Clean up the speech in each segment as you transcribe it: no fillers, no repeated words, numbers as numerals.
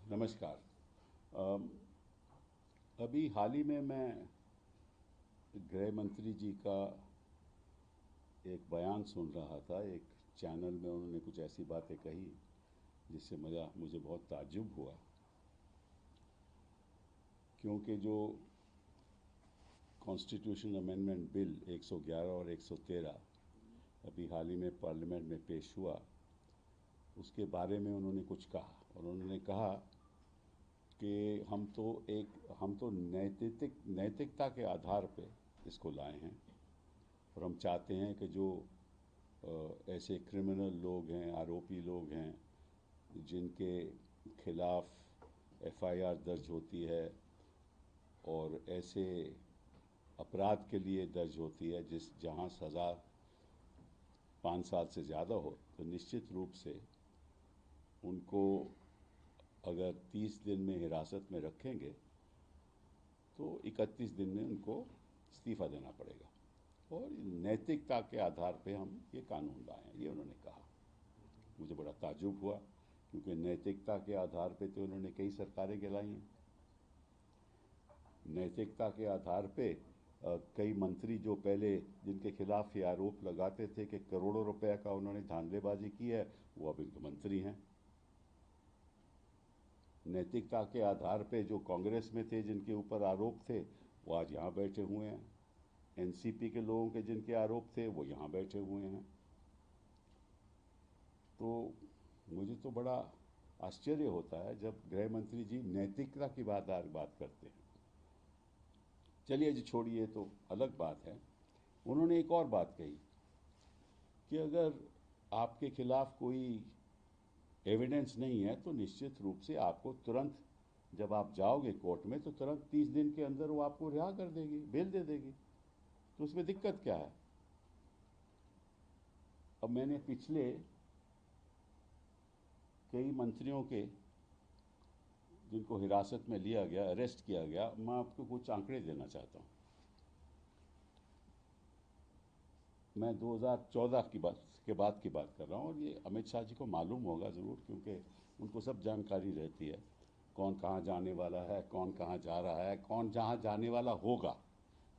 नमस्कार। अम, अभी हाल ही में मैं गृह मंत्री जी का एक बयान सुन रहा था। एक चैनल में उन्होंने कुछ ऐसी बातें कही जिससे मुझे बहुत ताज्जुब हुआ, क्योंकि जो कॉन्स्टिट्यूशन अमेंडमेंट बिल 111 और 113 अभी हाल ही में पार्लियामेंट में पेश हुआ, उसके बारे में उन्होंने कुछ कहा। और उन्होंने कहा कि हम तो नैतिकता के आधार पे इसको लाए हैं, और हम चाहते हैं कि जो ऐसे क्रिमिनल लोग हैं, आरोपी लोग हैं, जिनके खिलाफ एफआईआर दर्ज होती है और ऐसे अपराध के लिए दर्ज होती है जहां सज़ा 5 साल से ज़्यादा हो, तो निश्चित रूप से उनको अगर 30 दिन में हिरासत में रखेंगे तो 31 दिन में उनको इस्तीफ़ा देना पड़ेगा। और नैतिकता के आधार पे हम ये कानून लाए हैं, ये उन्होंने कहा। मुझे बड़ा ताज्जुब हुआ, क्योंकि नैतिकता के आधार पे तो उन्होंने कई सरकारें गिराई हैं। नैतिकता के आधार पे कई मंत्री जो पहले जिनके खिलाफ ये आरोप लगाते थे कि करोड़ों रुपए का उन्होंने धांधलेबाजी की है, वो अब इनके मंत्री हैं। नैतिकता के आधार पे जो कांग्रेस में थे, जिनके ऊपर आरोप थे, वो आज यहाँ बैठे हुए हैं। एनसीपी के लोगों के जिनके आरोप थे, वो यहाँ बैठे हुए हैं। तो मुझे तो बड़ा आश्चर्य होता है जब गृह मंत्री जी नैतिकता की बात करते हैं। चलिए जी, छोड़िए, तो अलग बात है। उन्होंने एक और बात कही कि अगर आपके खिलाफ कोई एविडेंस नहीं है तो निश्चित रूप से आपको तुरंत, जब आप जाओगे कोर्ट में, तो तुरंत 30 दिन के अंदर वो आपको रिहा कर देगी, बेल दे देगी। तो उसमें दिक्कत क्या है? अब मैंने पिछले कई मंत्रियों के, जिनको हिरासत में लिया गया, अरेस्ट किया गया, मैं आपको कुछ आंकड़े देना चाहता हूँ। मैं 2014 की बात कर रहा हूँ, और ये अमित शाह जी को मालूम होगा ज़रूर, क्योंकि उनको सब जानकारी रहती है। कौन कहाँ जाने वाला है, कौन कहाँ जा रहा है, कौन जहाँ जाने वाला होगा,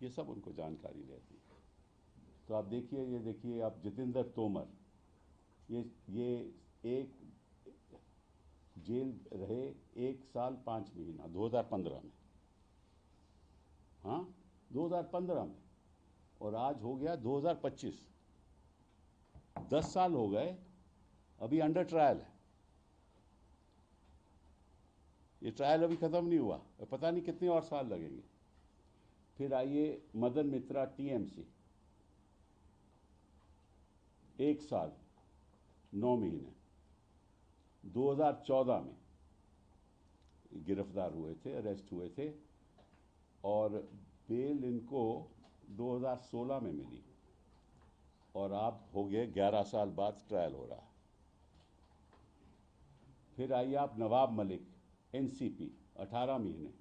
ये सब उनको जानकारी रहती है। तो आप देखिए, ये देखिए आप, जितेंद्र तोमर, ये एक जेल रहे 1 साल 5 महीना 2015 में। हाँ, 2015 में। और आज हो गया 2025, 10 साल हो गए, अभी अंडर ट्रायल है। ये ट्रायल अभी खत्म नहीं हुआ, पता नहीं कितने और साल लगेंगे। फिर आइए मदन मित्रा, टीएमसी, 1 साल 9 महीने 2014 में गिरफ्तार हुए थे, अरेस्ट हुए थे, और बेल इनको 2016 में मिली, और आप हो गए 11 साल बाद ट्रायल हो रहा है। फिर आइए आप नवाब मलिक, एनसीपी, 18 महीने।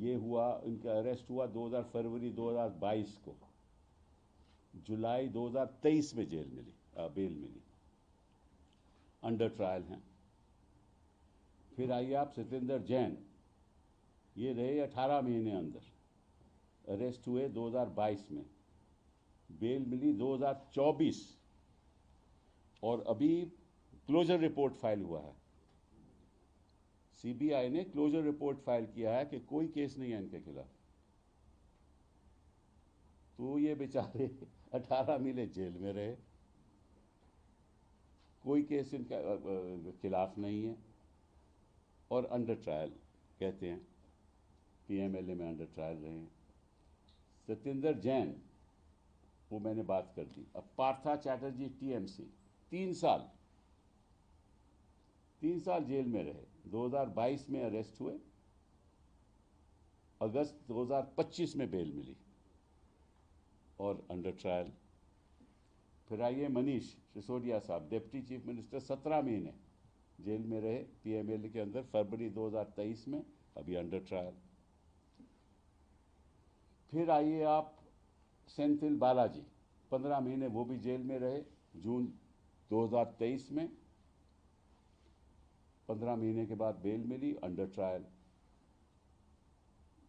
ये हुआ, इनका अरेस्ट हुआ 2000 फरवरी 2022 को, जुलाई 2023 में बेल मिली, अंडर ट्रायल हैं। फिर आइए आप सत्येंद्र जैन, ये रहे 18 महीने अंदर, अरेस्ट हुए 2022 में, बेल मिली 2024, और अभी क्लोजर रिपोर्ट फाइल हुआ है। सीबीआई ने क्लोजर रिपोर्ट फाइल किया है कि कोई केस नहीं है इनके खिलाफ। तो ये बेचारे 18 महीने जेल में रहे, कोई केस इनका खिलाफ नहीं है, और अंडर ट्रायल कहते हैं, पीएमएलए में अंडर ट्रायल रहे हैं। सत्येंद्र जैन, वो मैंने बात कर दी। अब पार्था चैटर्जी, टीएमसी, 3 साल 3 साल जेल में रहे, 2022 में अरेस्ट हुए, अगस्त 2025 में बेल मिली, और अंडर ट्रायल। फिर आइए मनीष सिसोदिया साहब, डिप्टी चीफ मिनिस्टर, 17 महीने जेल में रहे, पीएमएलए के अंदर, फरवरी 2023 में, अभी अंडर ट्रायल। फिर आइए आप सेंथिल बालाजी, 15 महीने वो भी जेल में रहे, जून 2023 में, 15 महीने के बाद बेल मिली, अंडर ट्रायल।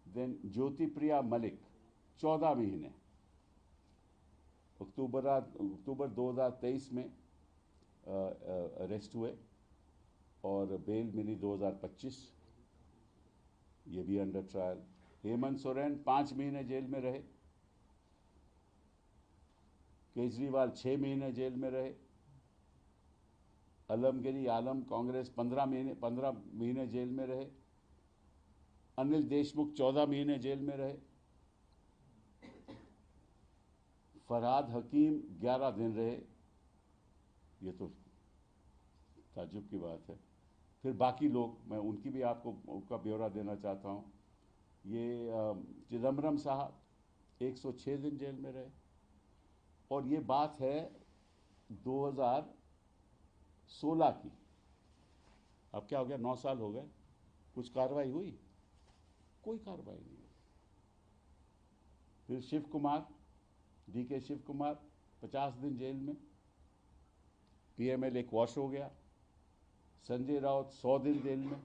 देन ज्योति प्रिया मलिक 14 महीने, अक्टूबर 2023 में अरेस्ट हुए और बेल मिली 2025, ये भी अंडर ट्रायल। हेमंत सोरेन 5 महीने जेल में रहे, केजरीवाल 6 महीने जेल में रहे, आलमगिरी आलम कांग्रेस 15 महीने जेल में रहे, अनिल देशमुख 14 महीने जेल में रहे, फरहाद हकीम 11 दिन रहे। ये तो ताज्जुब की बात है। फिर बाकी लोग, मैं उनकी भी आपको उनका ब्यौरा देना चाहता हूँ। ये चिदम्बरम साहब 106 दिन जेल में रहे, और ये बात है 2016 की। अब क्या हो गया, 9 साल हो गए, कुछ कार्रवाई हुई? कोई कार्रवाई नहीं हुई। फिर शिव कुमार, DK शिव कुमार 50 दिन जेल में, PMLA क्वॉश हो गया। संजय राउत 100 दिन जेल में।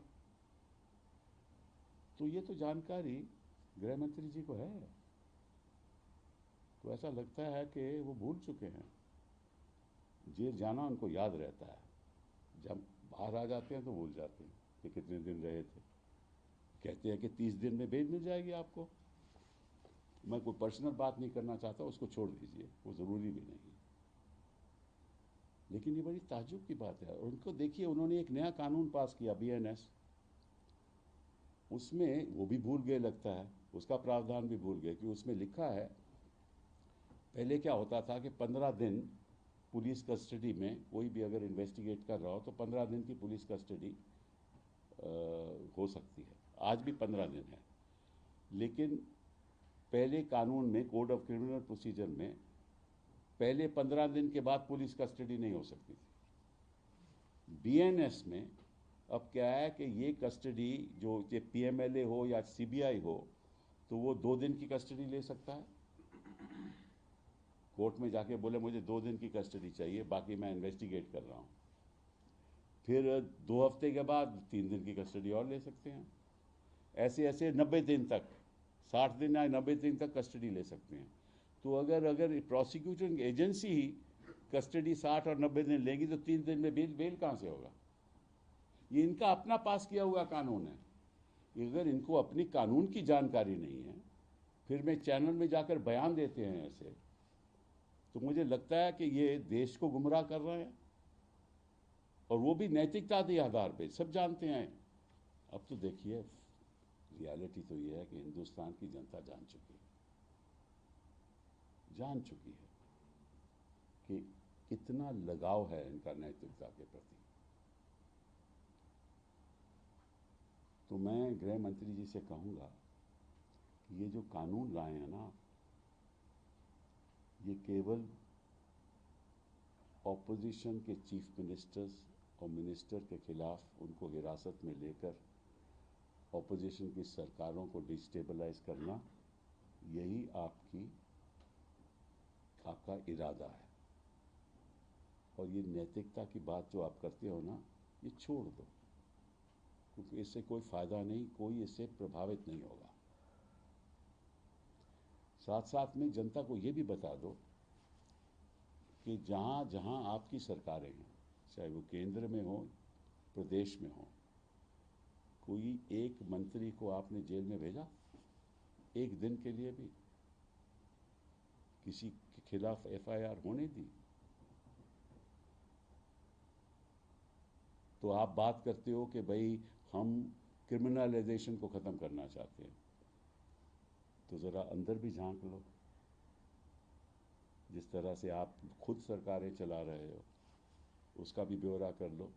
तो ये तो जानकारी गृह मंत्री जी को है, तो ऐसा लगता है कि वो भूल चुके हैं। जेल जाना उनको याद रहता है, जब बाहर आ जाते हैं तो भूल जाते हैं कि कितने दिन रहे थे। कहते हैं कि 30 दिन में बेल मिल जाएगी आपको। मैं कोई पर्सनल बात नहीं करना चाहता, उसको छोड़ दीजिए, वो ज़रूरी भी नहीं। लेकिन ये बड़ी ताज्जुब की बात है। और उनको देखिए, उन्होंने एक नया कानून पास किया, BNS, उसमें वो भी भूल गए लगता है, उसका प्रावधान भी भूल गए कि उसमें लिखा है, पहले क्या होता था कि 15 दिन पुलिस कस्टडी में कोई भी अगर इन्वेस्टिगेट कर रहा हो तो 15 दिन की पुलिस कस्टडी हो सकती है। आज भी 15 दिन है, लेकिन पहले कानून में, कोड ऑफ क्रिमिनल प्रोसीजर में, पहले 15 दिन के बाद पुलिस कस्टडी नहीं हो सकती थी। BNS में अब क्या है कि ये कस्टडी, जो ये PMLA हो या CBI हो, तो वो 2 दिन की कस्टडी ले सकता है। कोर्ट में जाके बोले मुझे 2 दिन की कस्टडी चाहिए, बाकी मैं इन्वेस्टिगेट कर रहा हूँ। फिर 2 हफ्ते के बाद 3 दिन की कस्टडी और ले सकते हैं। ऐसे ऐसे 90 दिन तक, 60 दिन या 90 दिन तक कस्टडी ले सकते हैं। तो अगर प्रोसिक्यूटिंग एजेंसी ही कस्टडी 60 और 90 दिन लेगी तो 3 दिन में बेल कहाँ से होगा? ये इनका अपना पास किया हुआ कानून है। अगर इनको अपनी कानून की जानकारी नहीं है, फिर में चैनल में जाकर बयान देते हैं ऐसे, तो मुझे लगता है कि ये देश को गुमराह कर रहे हैं, और वो भी नैतिकता के आधार पे। सब जानते हैं। अब तो देखिए, रियलिटी तो ये है कि हिंदुस्तान की जनता जान चुकी है कि कितना लगाव है इनका नैतिकता के प्रति। तो मैं गृह मंत्री जी से कहूँगा कि ये जो कानून लाए हैं ना, ये केवल ऑपोजिशन के चीफ मिनिस्टर्स और मिनिस्टर के खिलाफ उनको हिरासत में लेकर ऑपोजिशन की सरकारों को डिस्टेबलाइज करना, यही आपका इरादा है। और ये नैतिकता की बात जो आप करते हो ना, ये छोड़ दो, क्योंकि इससे कोई फ़ायदा नहीं, कोई इससे प्रभावित नहीं होगा। साथ साथ में जनता को ये भी बता दो कि जहाँ जहाँ आपकी सरकारें हैं, चाहे वो केंद्र में हो, प्रदेश में हो, कोई एक मंत्री को आपने जेल में भेजा एक दिन के लिए भी? किसी के खिलाफ FIR होने दी? तो आप बात करते हो कि भाई हम क्रिमिनलाइजेशन को ख़त्म करना चाहते हैं, तो ज़रा अंदर भी झांक लो। जिस तरह से आप खुद सरकारें चला रहे हो, उसका भी ब्यौरा कर लो।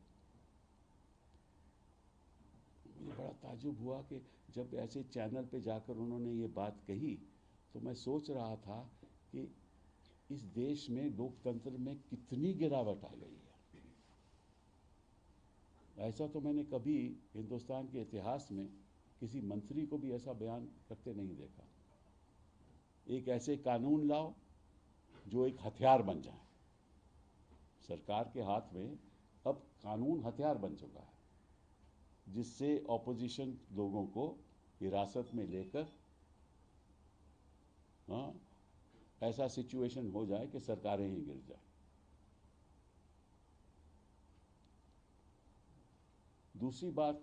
मुझे बड़ा ताज्जुब हुआ कि जब ऐसे चैनल पे जाकर उन्होंने ये बात कही, तो मैं सोच रहा था कि इस देश में लोकतंत्र में कितनी गिरावट आ गई है। ऐसा तो मैंने कभी हिंदुस्तान के इतिहास में किसी मंत्री को भी ऐसा बयान करते नहीं देखा। एक ऐसे कानून लाओ जो एक हथियार बन जाए। सरकार के हाथ में अब कानून हथियार बन चुका है। जिससे ऑपोजिशन लोगों को हिरासत में लेकर, हाँ, ऐसा सिचुएशन हो जाए कि सरकारें ही गिर जाए। दूसरी बात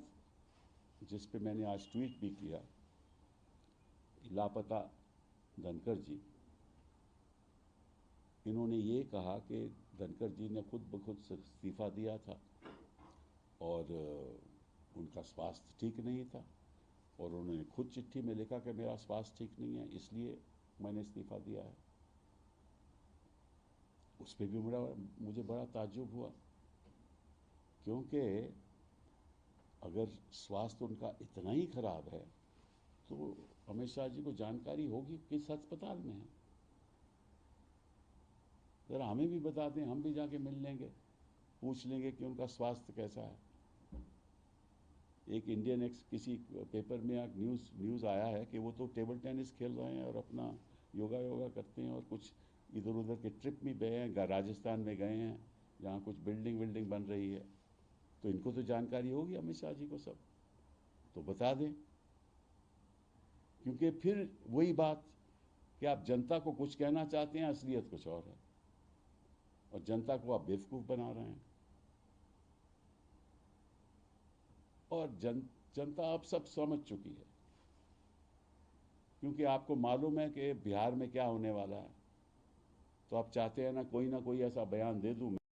जिस पे मैंने आज ट्वीट भी किया, लापता धनखड़ जी, इन्होंने ये कहा कि धनखड़ जी ने खुद ब खुद इस्तीफा दिया था और उनका स्वास्थ्य ठीक नहीं था, और उन्होंने खुद चिट्ठी में लिखा कि मेरा स्वास्थ्य ठीक नहीं है, इसलिए मैंने इस्तीफा दिया है। उस पर भी मुझे बड़ा ताज्जुब हुआ, क्योंकि अगर स्वास्थ्य उनका इतना ही खराब है तो अमित शाह जी को जानकारी होगी किस अस्पताल में है। ज़रा हमें भी बता दें, हम भी जाके मिल लेंगे, पूछ लेंगे कि उनका स्वास्थ्य कैसा है। एक इंडियन एक्स किसी पेपर में एक न्यूज़ आया है कि वो तो टेबल टेनिस खेल रहे हैं और अपना योगा करते हैं, और कुछ इधर उधर के ट्रिप में गए हैं, राजस्थान में गए हैं जहाँ कुछ बिल्डिंग बन रही है। तो इनको तो जानकारी होगी अमित शाह जी को सब, तो बता दें। क्योंकि फिर वही बात कि आप जनता को कुछ कहना चाहते हैं, असलियत कुछ और है, और जनता को आप बेवकूफ़ बना रहे हैं। और जनता अब सब समझ चुकी है, क्योंकि आपको मालूम है कि बिहार में क्या होने वाला है। तो आप चाहते हैं ना कोई ऐसा बयान दे दूं